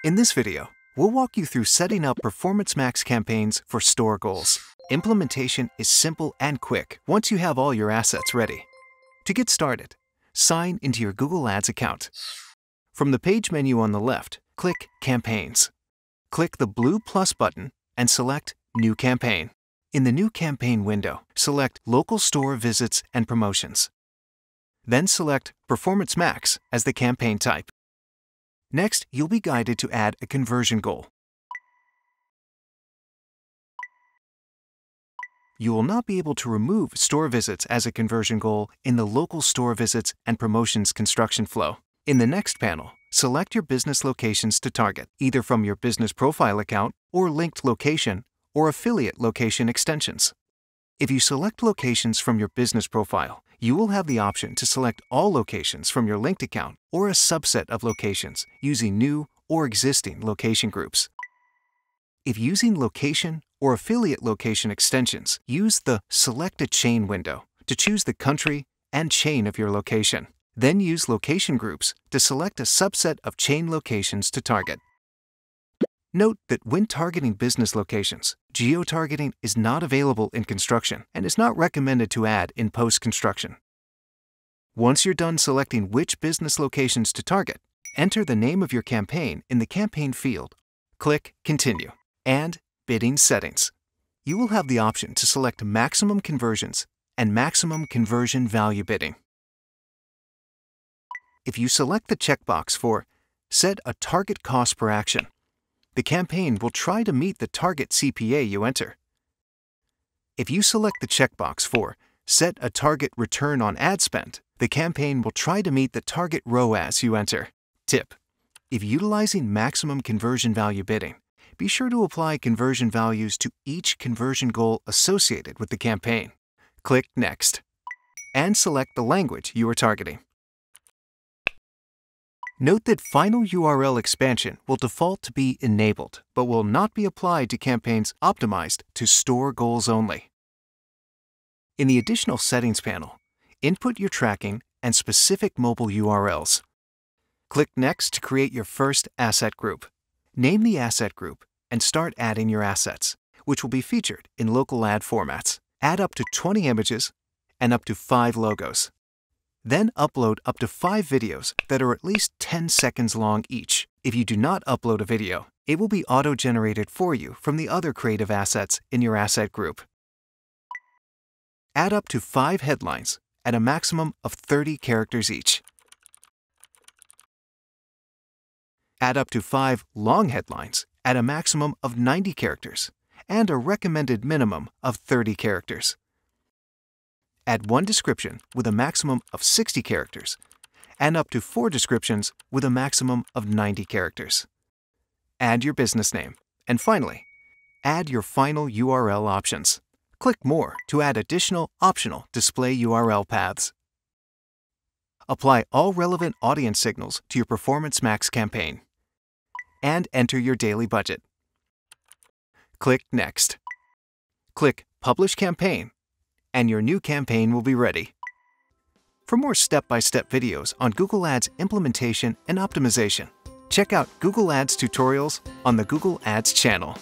In this video, we'll walk you through setting up Performance Max campaigns for store goals. Implementation is simple and quick once you have all your assets ready. To get started, sign into your Google Ads account. From the page menu on the left, click Campaigns. Click the blue plus button and select New Campaign. In the New Campaign window, select Local Store Visits and Promotions. Then select Performance Max as the campaign type. Next, you'll be guided to add a conversion goal. You will not be able to remove store visits as a conversion goal in the Local Store Visits and Promotions construction flow. In the next panel, select your business locations to target, either from your business profile account or linked location or affiliate location extensions. If you select locations from your business profile, you will have the option to select all locations from your linked account or a subset of locations using new or existing location groups. If using location or affiliate location extensions, use the Select a Chain window to choose the country and chain of your location. Then use location groups to select a subset of chain locations to target. Note that when targeting business locations, geo-targeting is not available in construction and is not recommended to add in post-construction. Once you're done selecting which business locations to target, enter the name of your campaign in the campaign field. Click Continue and Bidding Settings. You will have the option to select maximum conversions and maximum conversion value bidding. If you select the checkbox for Set a Target Cost per Action, the campaign will try to meet the target CPA you enter. If you select the checkbox for Set a Target Return on Ad Spend, the campaign will try to meet the target ROAS you enter. Tip: if utilizing maximum conversion value bidding, be sure to apply conversion values to each conversion goal associated with the campaign. Click Next and select the language you are targeting. Note that final URL expansion will default to be enabled, but will not be applied to campaigns optimized to store goals only. In the Additional Settings panel, input your tracking and specific mobile URLs. Click Next to create your first asset group. Name the asset group and start adding your assets, which will be featured in local ad formats. Add up to 20 images and up to 5 logos. Then upload up to 5 videos that are at least 10 seconds long each. If you do not upload a video, it will be auto-generated for you from the other creative assets in your asset group. Add up to 5 headlines at a maximum of 30 characters each. Add up to 5 long headlines at a maximum of 90 characters and a recommended minimum of 30 characters. Add 1 description with a maximum of 60 characters and up to 4 descriptions with a maximum of 90 characters. Add your business name. And finally, add your final URL options. Click More to add additional optional display URL paths. Apply all relevant audience signals to your Performance Max campaign and enter your daily budget. Click Next. Click Publish Campaign and your new campaign will be ready. For more step-by-step videos on Google Ads implementation and optimization, check out Google Ads tutorials on the Google Ads channel.